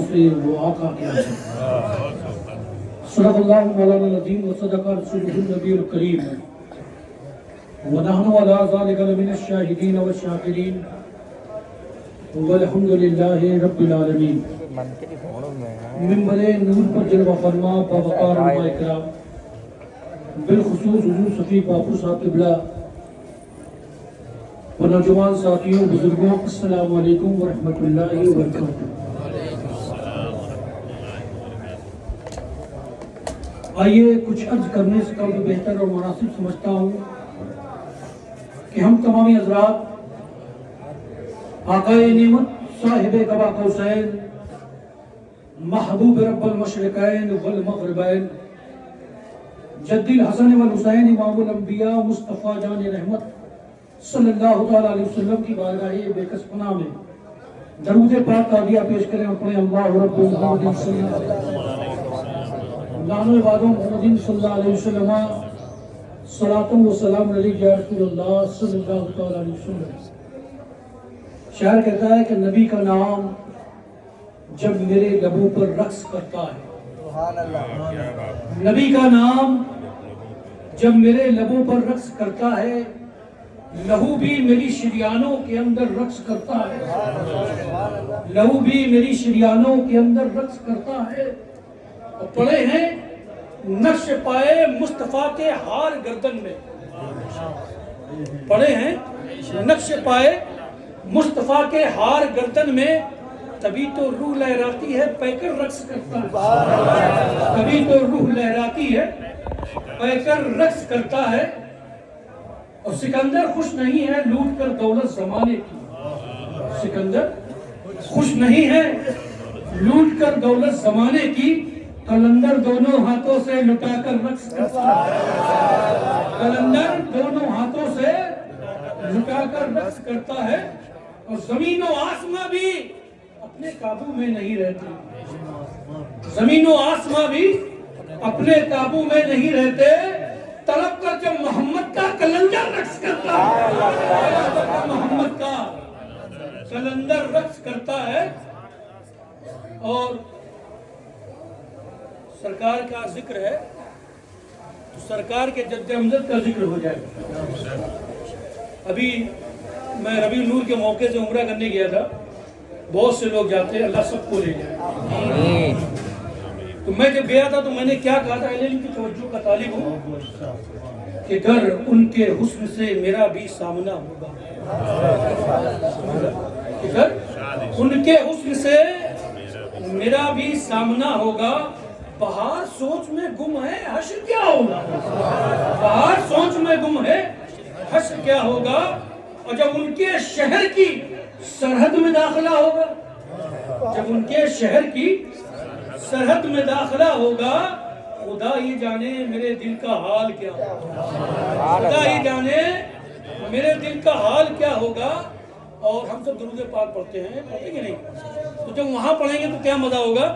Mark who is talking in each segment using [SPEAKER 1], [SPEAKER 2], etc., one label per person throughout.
[SPEAKER 1] سے وہ آقا کیا ہے صدق اللہ مولانا العظیم وصدق رسولہ النبی الکریم ونحن علی ذلک لمن الشاہدین والشاکرین والحمد للہ رب العالمین۔ منبر نور پر جلوہ فرما باوقار علماء کرام، بالخصوص حضور صفی باپو صاحب قبلہ و نوجوان ساتھیوں بزرگوں، السلام علیکم ورحمۃ اللہ وبرکاتہ۔ آئیے کچھ عرض کرنے سے قبل بہتر اور مناسب سمجھتا ہوں کہ ہم تمامی حضرات آقائے نعمت صاحب قبا قوسین محبوب رب المشرقین والمغربین جد الحسن والحسین امام الانبیاء مصطفیٰ جان رحمت صلی اللہ تعالیٰ علیہ وسلم کی بارگاہ بے کس پناہ میں درود پاک تعدیہ پیش کریں اور پڑھیں اللہ رب محمد صلی اللہ علیہ وسلم لعنو عبادوں محمد صلی اللہ علیہ وسلم صلاۃ و سلام علیک یا رسول اللہ صلی اللہ تعالیٰ علیہ وسلم۔ شاعر کہتا ہے کہ نبی کا نام جب میرے لبوں پر رقص کرتا ہے، نبی کا نام جب میرے لبوں پر رقص کرتا ہے، لہو بھی میری شریانوں کے اندر رقص کرتا ہے، لہو بھی میری شریانوں کے اندر رقص کرتا ہے۔ اور پڑھے ہیں نقش پائے مصطفیٰ کے ہار گردن میں، پڑھے ہیں نقش پائے مصطفیٰ کے ہار گردن میں، تبھی تو روح لہراتی ہے پیکر رقص کرتا ہے، تبھی تو روح لہراتی ہے پیکر رقص کرتا ہے۔ اور سکندر خوش نہیں ہے لوٹ کر دولت زمانے کی، سکندر خوش نہیں ہے لوٹ کر دولت زمانے کی، قلندر دونوں ہاتھوں سے لٹا کر رقص کرتا ہے، قلندر دونوں ہاتھوں سے لٹا کر رقص کرتا ہے۔ اور زمین و آسماں بھی اپنے قابو میں نہیں رہتے، زمین و آسماں بھی اپنے قابو میں نہیں رہتے، طلب کر جب محمد کا قلندر رقص کرتا ہے، محمد کا قلندر رقص کرتا ہے۔ اور سرکار کا ذکر ہے تو سرکار کے جد امجد کا ذکر ہو جائے۔ ابھی میں ربیع النور کے موقع سے عمرہ کرنے گیا تھا، بہت سے لوگ جاتے ہیں، اللہ سب کو لے جائے۔ تو میں جب گیا تھا تو میں نے کیا کہا تھا، علم کی توجہ کا طالب ہوں کہ گر ان کے حسن سے میرا بھی سامنا ہوگا، کہ گر ان کے حسن سے میرا بھی سامنا ہوگا، بہار سوچ میں گم ہے حشر کیا ہوگا، بہار سوچ میں گم ہے حشر کیا ہوگا۔ اور جب ان کے شہر کی سرحد میں داخلہ ہوگا، جب ان کے شہر کی سرحد میں داخلہ ہوگا، خدا ہی جانے میرے دل کا حال کیا ہوگا، خدا ہی جانے میرے دل کا حال کیا ہوگا۔ اور ہم سب درود پاک پڑھتے ہیں، پڑھیں گے نہیں؟ تو جب وہاں پڑھیں گے تو کیا مزہ ہوگا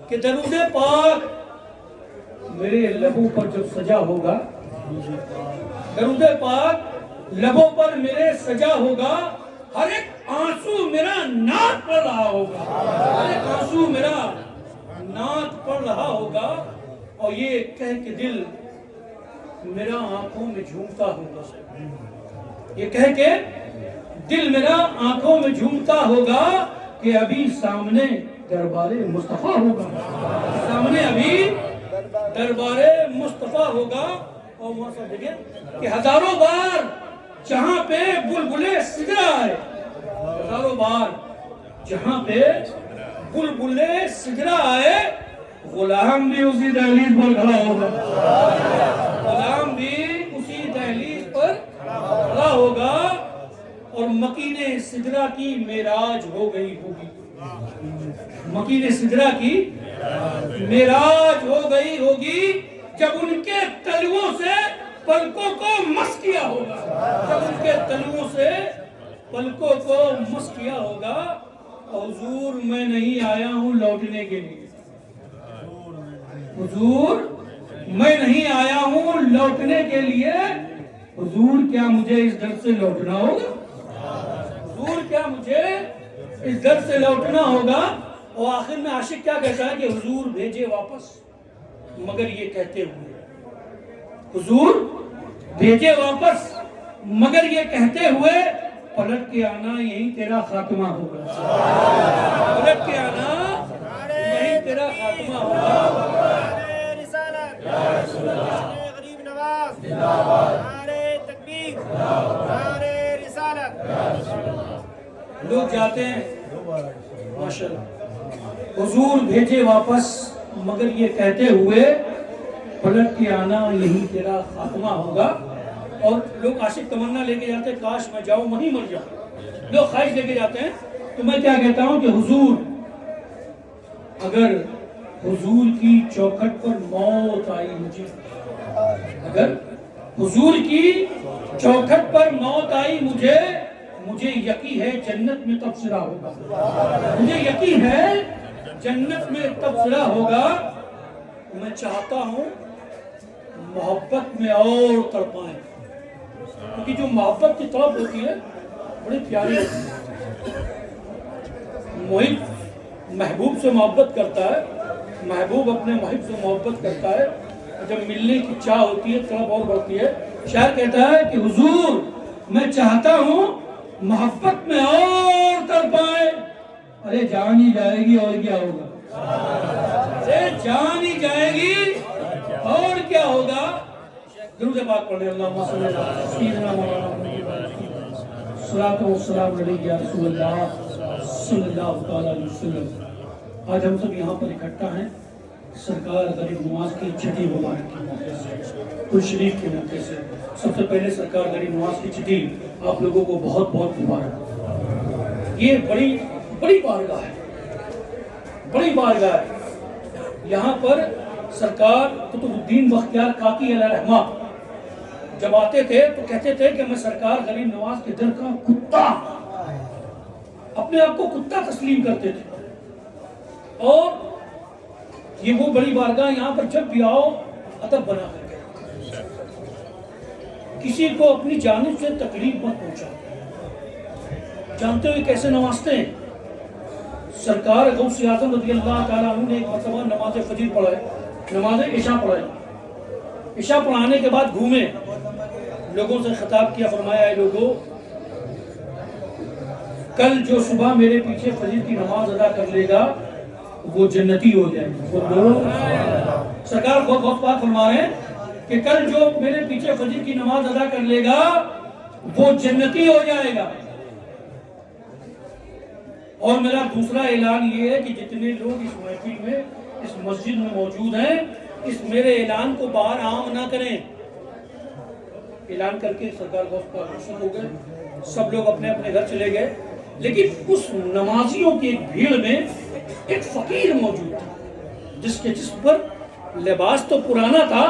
[SPEAKER 1] کہ درود پاک میرے لبوں پر جب سجا ہوگا، درود پاک لبوں پر میرے سجا ہوگا، ہر ایک آنسو میرا نعت پڑھ رہا ہوگا، ہر ایک آنسو میرا نعت پڑھ رہا ہوگا۔ اور یہ کہہ کے دل میرا آنکھوں میں جھومتا ہوگا، یہ کہہ کے دل میرا آنکھوں میں جھومتا ہوگا کہ ابھی سامنے دربار مصطفیٰ ہوگا، سامنے ابھی دربار مصطفیٰ ہوگا۔ اور وہاں سے دیکھیں کہ ہزاروں بار جہاں پہ بلبلے سجرا آئے، ہزاروں بار جہاں پہ بلبلے سجرا آئے، غلام بھی اسی دہلیز پر کھڑا ہوگا، غلام بھی اسی دہلیز پر کھڑا ہوگا۔ اور مکین سدرا کی معراج ہو گئی ہوگی، مکین سدرا کی معراج ہو گئی ہوگی، جب ان کے تلووں سے پلکوں کو مس کیا ہوگا، جب ان کے تلووں سے پلکوں کو مس کیا ہوگا۔ حضور میں نہیں آیا ہوں لوٹنے کے لیے، حضور میں نہیں آیا ہوں لوٹنے کے لیے، حضور کیا مجھے اس در سے لوٹنا ہوگا، حضور کیا مجھے اس در سے لوٹنا ہوگا۔ اور آخر میں عاشق کیا کہتا ہے کہ حضور بھیجے واپس مگر یہ کہتے ہوئے، حضور بھیجے واپس مگر یہ کہتے ہوئے پلٹ کے آنا یہی تیرا خاتمہ ہوگا، پلٹ کے آنا یہی تیرا خاتمہ ہوگا۔
[SPEAKER 2] غریب نواز نعرہ تکبیر نعرہ رسالت۔
[SPEAKER 1] لوگ جاتے ہیں ماشاءاللہ، حضور بھیجے واپس مگر یہ کہتے ہوئے پلٹ کے آنا یہی تیرا خاتمہ ہوگا، اور لوگ عاشق تمنا لے کے جاتے ہیں کاش میں جاؤں وہیں مر جاؤں، لوگ خواہش لے کے جاتے ہیں۔ تو میں کیا کہتا ہوں کہ حضور اگر حضور کی چوکھٹ پر موت آئی مجھے، اگر حضور کی چوکھٹ پر موت آئی مجھے یقین ہے جنت میں تبصرہ ہوگا، مجھے یقین ہے جنت میں تبصرہ ہوگا۔ میں چاہتا ہوں محبت میں اور تڑپائیں، کیونکہ جو محبت کی طلب ہوتی ہے بڑی پیاری ہوتی ہے۔ محب محبوب سے محبت کرتا ہے، محبوب اپنے محب سے محبت کرتا ہے، جب ملنے کی چاہ ہوتی ہے طلب اور بڑھتی ہے۔ شاعر کہتا ہے کہ حضور میں چاہتا ہوں محبت میں اور تڑپائیں، ارے جان ہی جائے گی اور کیا ہوگا، ارے جان ہی جائے گی اور کیا ہوگا۔ درود پاک پڑھیں، اللہم صلی اللہ علیہ سیدنا مولانا صلاۃ و سلام علیک یا رسول اللہ صلی اللہ علیہ وسلم۔ آج ہم سب یہاں پر اکٹھا ہیں سرکار غریب نواز کی چھٹی مبارک کے موقع سے، خوشریف کے موقع سے۔ سب سے پہلے سرکار غریب نواز کی چھٹی آپ لوگوں کو بہت بہت مبارک۔ یہ بڑی بارگاہ ہے، بڑی بارگاہ ہے۔ یہاں پر سرکار قطب الدین بختیار کاکی علیہ رحمہ جب آتے تھے تو کہتے تھے کہ میں سرکار غریب نواز کے در کا کتا، اپنے آپ کو کتا تسلیم کرتے تھے۔ اور یہ وہ بڑی بارگاہ، یہاں پر جب بھی آؤ ادب بنا کر کے، کسی کو اپنی جانب سے تکلیف مت پہنچاؤ۔ جانتے ہوئے کیسے نوازتے ہیں سرکار غوث اعظم رضی اللہ تعالیٰ عنہ نے ایک مرتبہ نماز فجر پڑھائے، نماز عشاء پڑھائے، عشاء پڑھانے کے بعد گھومے، لوگوں سے خطاب کیا، فرمایا اے لوگوں کل جو صبح میرے پیچھے فجر کی نماز ادا کر لے گا وہ جنتی ہو جائے گا۔ سرکار غوث پاک فرما رہے ہیں کہ کل جو میرے پیچھے فجر کی نماز ادا کر لے گا وہ جنتی ہو جائے گا۔ اور میرا دوسرا اعلان یہ ہے کہ جتنے لوگ اس محفل میں اس مسجد میں موجود ہیں اس میرے اعلان کو باہر عام نہ کریں۔ اعلان کر کے سرکار غوث پاک رخصت ہو گئے، سب لوگ اپنے اپنے گھر چلے گئے، لیکن اس نمازیوں کی ایک بھیڑ میں ایک فقیر موجود تھا جس کے جسم پر لباس تو پرانا تھا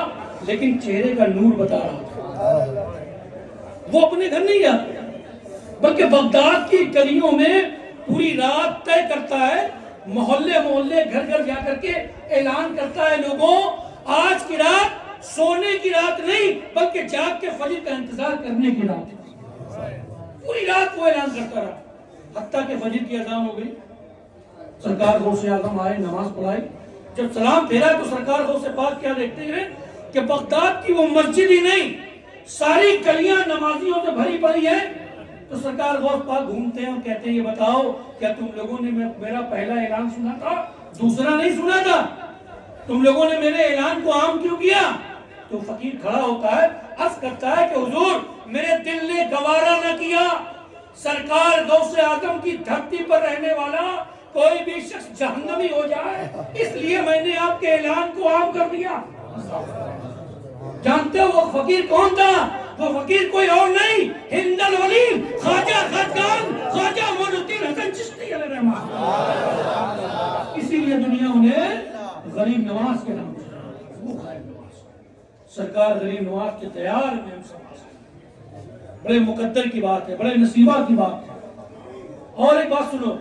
[SPEAKER 1] لیکن چہرے کا نور بتا رہا تھا۔ وہ اپنے گھر نہیں جاتا بلکہ بغداد کی گلیوں میں پوری رات طے کرتا ہے، محلے محلے گھر گھر جا کر کے اعلان کرتا ہے لوگوں آج کی رات سونے کی رات نہیں بلکہ جاگ کے فجر کا انتظار کرنے کی رات ہے۔ پوری رات وہ اعلان کرتا رہا حتیٰ کہ فجر کی اذان ہو گئی۔ سرکار غوث اعظم آئے، نماز پڑھائی، جب سلام پھیرا تو سرکار غوث پاک کیا دیکھتے ہیں کہ بغداد کی وہ مسجد ہی نہیں ساری گلیاں نمازیوں سے بھری پڑی ہے۔ تو سرکار غوث پاک گھومتے ہیں اور کہتے ہیں یہ بتاؤ کیا تم لوگوں نے میرا پہلا اعلان سنا تھا دوسرا نہیں سنا تھا؟ تم لوگوں نے میرے اعلان کو عام کیوں کیا؟ تو فقیر کھڑا ہوتا ہے، عرض کرتا ہے کہ حضور میرے دل نے گوارا نہ کیا، سرکار غوث اعظم کی دھرتی پر رہنے والا کوئی بھی شخص جہنمی ہو جائے، اس لیے میں نے آپ کے اعلان کو عام کر دیا۔ جانتے ہو وہ فقیر کون تھا؟ وہ فقیر کوئی اور نہیں، ہند الولی خواجہ خاقان خواجہ معین الدین حسن چشتی علیہ رحمہ۔ اسی لیے دنیا انہیں غریب نواز کے نام سے وہ غریب نواز، سرکار غریب نواز کے تیار میں ہم سب بڑے مقدر کی بات ہے، بڑے نصیبہ کی بات ہے۔ اور ایک بات سنو،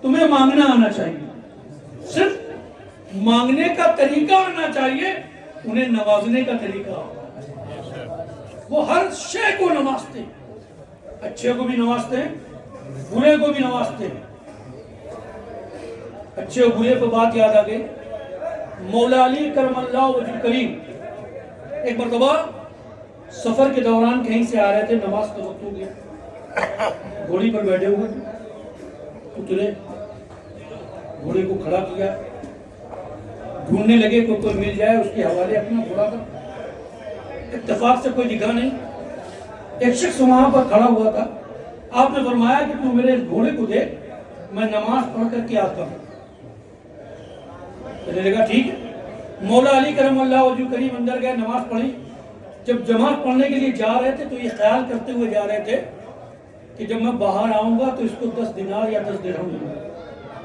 [SPEAKER 1] تمہیں مانگنا آنا چاہیے، صرف مانگنے کا طریقہ آنا چاہیے، انہیں نوازنے کا طریقہ ہوگا۔ وہ ہر شے کو نوازتے ہیں، اچھے کو بھی نوازتے ہیں، برے کو بھی نوازتے ہیں، اچھے اور برے پہ بات یاد آ گئی. مولا علی کرم اللہ وجہ کریم ایک مرتبہ سفر کے دوران کہیں سے آ رہے تھے, نماز کا وقت ہو گیا, گھوڑی پر بیٹھے ہوئے اترے, گھوڑے کو کھڑا کیا, ڈھونڈنے لگے کوئی مل جائے اس کے حوالے اپنا گھوڑا کا. اتفاق سے کوئی دکھا نہیں. ایک شخص وہاں پر کھڑا ہوا تھا. آپ نے فرمایا کہ تو میرے گھوڑے کو دے, میں نماز پڑھ کر کے آتا ہوں. کہنے لگا ٹھیک ہے. مولا علی کرم اللہ وجہ کریم اندر گئے, نماز پڑھی. جب جماعت پڑھنے کے لیے جا رہے تھے تو یہ خیال کرتے ہوئے جا رہے تھے کہ جب میں باہر آؤں گا تو اس کو 10 دینار یا 10 درہم دوں گا.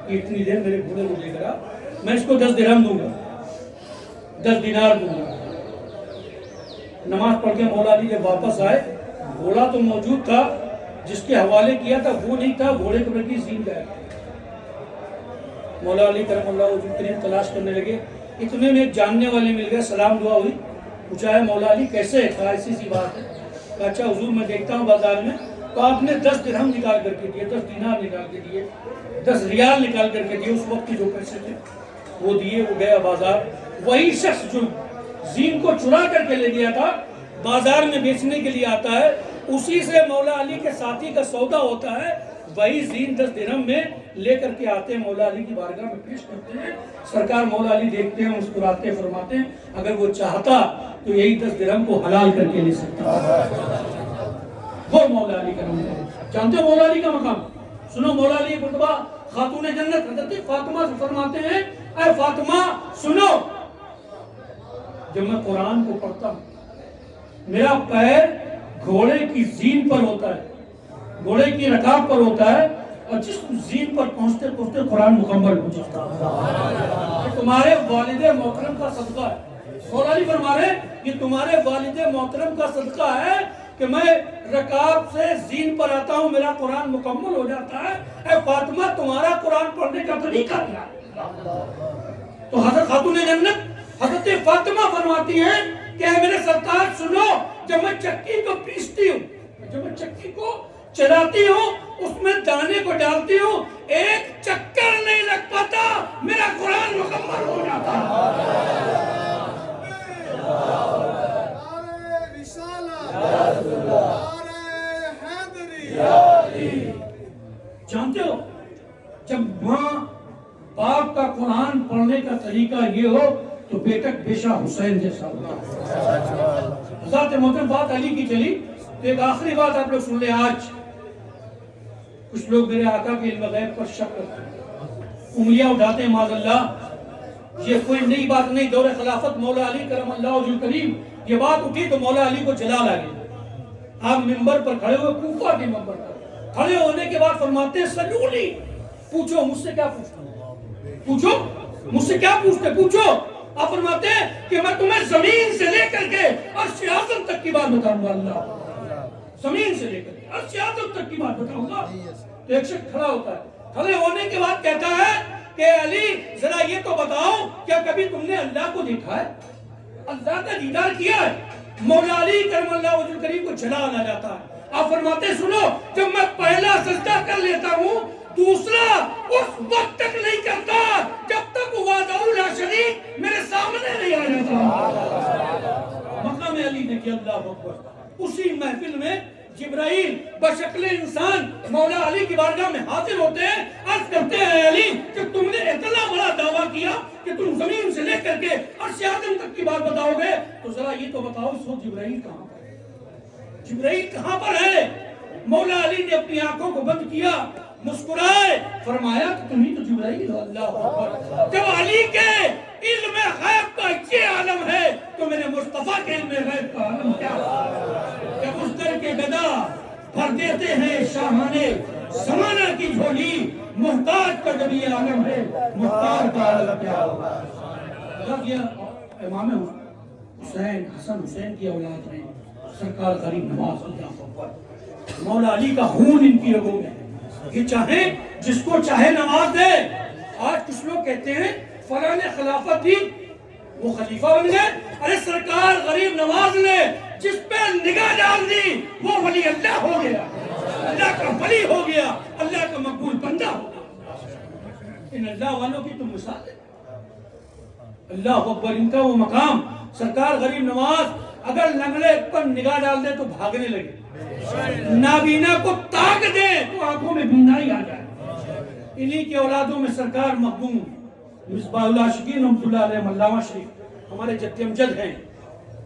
[SPEAKER 1] اتنی دیر میرے گھوڑے کو لے کر میں اس کو 10 درہم دوں گا, 10 دینار دوں گا. نماز پڑھ کے مولا علی جب واپس آئے, گھوڑا تو موجود تھا, جس کے حوالے کیا تھا وہ نہیں تھا, گھوڑے کے بلکہ زین گیا. مولا علی کرم اللہ وجہ کریم تلاش کرنے لگے. اتنے میں ایک جاننے والے مل گئے, سلام دعا ہوئی. پوچھا ہے مولا علی کیسے ہے؟ کہا ایسی سی بات ہے. کہا اچھا حضور میں دیکھتا ہوں بازار میں, تو آپ نے 10 درہم نکال کر کے دیے, 10 دینار نکال کے دیے, 10 ریال نکال کر کے دیے. اس وقت کے جو پیسے تھے وہ دیے, وہ گیا بازار. وہی شخص جو زین کو چرا کر کے لے گیا تھا, بازار میں بیچنے کے لیے آتا ہے, اسی سے مولا علی کے ساتھی کا سودا ہوتا ہے. وہی زین 10 درہم میں لے کر کے آتے ہیں, مولا علی کی بارگاہ میں پیش کرتے ہیں. سرکار مولا علی دیکھتے ہیں, مسکراتے فرماتے ہیں اگر وہ چاہتا تو یہی 10 درہم کو حلال کر کے لے سکتا. وہ مولا علی کا مقام. جانتے ہو مولا علی کا مقام؟ سنو, مولا علی ایک مرتبہ خاتون جنت حضرت فاطمہ سے فرماتے ہیں اے فاطمہ سنو, جب میں قرآن کو پڑھتا ہوں میرا پیر گھوڑے کی زین پر ہوتا ہے, گھوڑے کی رکاب پر ہوتا ہے, اور جس زین پر پہنچتے پہنچتے قرآن مکمل ہو جاتا ہے. تمہارے والد محترم کا صدقہ ہے. مولا علی فرما رہے یہ تمہارے والد محترم کا صدقہ ہے کہ میں رکاب سے زین پر آتا ہوں, میرا قرآن مکمل ہو جاتا ہے. اے فاطمہ تمہارا قرآن پڑھنے کا طریقہ کیا ہے؟ تو حضرت خاتون جنت حضرت فاطمہ فرماتی ہیں کہ اے میرے سرکار سنو, جب میں چکی کو پیستی ہوں, جب میں چکی کو چلاتی ہوں, اس میں دانے کو ڈالتی ہوں, ایک چکر نہیں لگ پاتا, میرا قرآن مکمل ہو جاتا. جانتے ہو جب ماں باپ کا قرآن پڑھنے کا طریقہ یہ ہو تو بیٹک بیشا حسین جیسا ہوتا ہے. حضرت محترم بات علی کی چلی, تو ایک آخری بات آپ لوگ سن لیں. آج کچھ لوگ میرے آقا کے علم غیب پر شک کرتے ہیں, انگلیاں اٹھاتے ہیں معاذ اللہ. یہ کوئی نئی بات نہیں, دور خلافت مولا علی کرم اللہ وجہ کریم یہ بات اٹھی تو مولا علی کو جلال آ گیا. آپ منبر پر کھڑے ہوئے, کوفہ کے منبر پر کھڑے ہونے کے بعد فرماتے ہیں سلولی, پوچھو مجھ سے کیا پوچھتے, پوچھو مجھ سے کیا پوچھتے, پوچھو. آپ فرماتے ہیں کہ میں تمہیں زمین سے لے کر کے عرش اعظم تک کی بات بتاؤں گا. اللہ, زمین سے لے کر کے عرش اعظم تک کی بات بتاؤں گا. تو ایک شخص کھڑا ہوتا ہے, کھڑے ہونے کے بعد کہتا ہے کہ علی ذرا یہ تو بتاؤ کیا کبھی تم نے اللہ کو دیکھا ہے, اللہ کا دیدار کیا ہے؟ مولا علی کرم اللہ وجہ کریم کو جلال آ جاتا ہے. آپ فرماتے سنو, جب میں پہلا سجدہ کر لیتا ہوں دوسرا اس وقت تک نہیں کرتا جب تک وحدہ لا شریک میرے سامنے نہیں آ جاتا. مقام علی نے کیا اللہ اکبر. اسی محفل میں جبرائیل بشکل انسان مولا علی کی بارگاہ میں حاضر ہوتے ہیں, عرض کرتے ہیں علی کہ تم نے اتنا بڑا دعویٰ کیا کہ تم زمین سے لے کر کے عرش اعظم تک کی بات بتاؤ گے, تو ذرا یہ تو بتاؤ اس وقت جبرائیل کہاں پر ہے, جبرائیل کہاں پر ہے؟ مولا علی نے اپنی آنکھوں کو بند کیا, مسکرائے, فرمایا کہ تمہیں تو جبرائیل ہو. اللہ اکبر. جب علی کے علم غیب کا یہ عالم ہے تو میرے مصطفیٰ کے علم غیب کا عالم کیا ہے؟ جب اس در کے گدا بھر دیتے ہیں شاہانے زمانہ کی جھولی, محتاج کا جب یہ عالم ہے محتاج کا عالم کیا ہوگا. امام حسین حسن حسین کی اولاد میں سرکار غریب نواز اللہ اکبر. مولا علی کا خون ان کی رگوں میں, یہ چاہیں جس کو چاہے نواز دے. آج کچھ لوگ کہتے ہیں فلاں نے خلافت دی وہ خلیفہ بن گئے. ارے سرکار غریب نواز نے جس پہ نگاہ ڈال دی وہ ولی اللہ ہو گیا, اللہ کا ولی ہو گیا, اللہ کا مقبول بندہ ہو گیا. ان اللہ والوں کی تم مثال ہے. اللہ اکبر. ان کا وہ مقام. سرکار غریب نواز اگر لنگڑے پر نگاہ ڈال دے تو بھاگنے لگے, نابینا کو تاک دے تو آنکھوں میں بینائی آ جائے. انہی کے اولادوں میں سرکار مخدوم مصباح العاشقین رحمۃ اللہ علیہ علامہ شریف ہمارے جد امجد ہیں.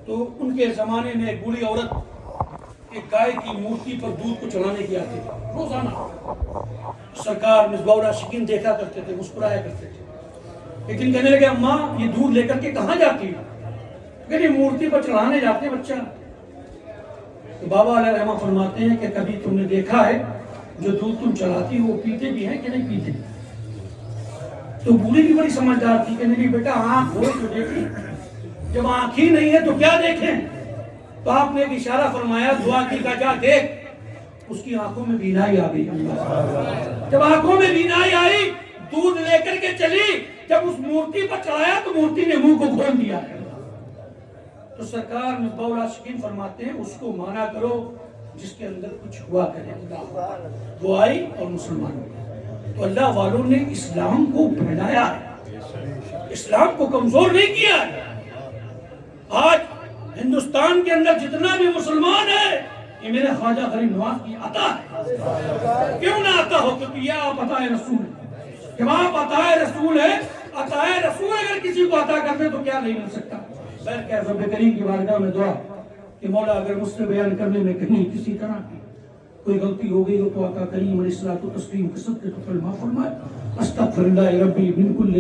[SPEAKER 1] تو ان کے زمانے میں ایک بوڑھی عورت ایک گائے کی مورتی پر دودھ کو چڑھانے کی آتی تھی روزانہ. سرکار مصباح العاشقین دیکھا کرتے تھے, مسکرایا کرتے تھے. ایک دن کہنے لگے اماں یہ دودھ لے کر کے کہاں جاتی ہے؟ کہ یہ مورتی پر چڑھانے جاتے بچہ. تو بابا علیہ رحمہ فرماتے ہیں کہ کبھی تم نے دیکھا ہے جو دودھ تم چڑھاتی ہو وہ پیتے بھی ہیں کہ نہیں پیتے؟ تو بوڑھی بھی بڑی سمجھدار تھی. کہنے لگی بیٹا آنکھ ہو تو دیکھیں, جب آنکھ ہی نہیں ہے تو کیا دیکھیں؟ تو آپ نے ایک اشارہ فرمایا دعا کی کا جا دیکھ. اس کی آنکھوں میں بینائی آ گئی. جب آنکھوں میں بینائی آئی دودھ لے کر کے چلی, جب اس مورتی پر چڑھایا تو مورتی نے منہ کو کھول دیا. تو سرکار مصباح العاشقین فرماتے ہیں اس کو مانا کرو جس کے اندر کچھ ہوا کرے. دعائی اور مسلمانوں. تو اللہ والوں نے اسلام کو پھیلایا ہے, اسلام کو کمزور نہیں کیا ہے. آج ہندوستان کے اندر جتنا بھی مسلمان ہے یہ میرے خواجہ غریب نواز کی عطا ہے. کیوں نہ عطا ہو؟ کیونکہ یہ آپ عطائے رسول ہے. جب آپ عطائے رسول ہے, عطائے رسول اگر کسی کو عطا کر دے تو کیا نہیں مل سکتا. بہرکیف رب کریم کی بارگاہ میں دعا کہ مولا اگر مجھ سے بیان کرنے میں کہیں کسی طرح کی کوئی غلطی ہو گئی ہو تو آقا کریم علیہ الصلوۃ والتسلیم کے صدقے تو معاف فرمائے. استغفر اللہ ربی من کل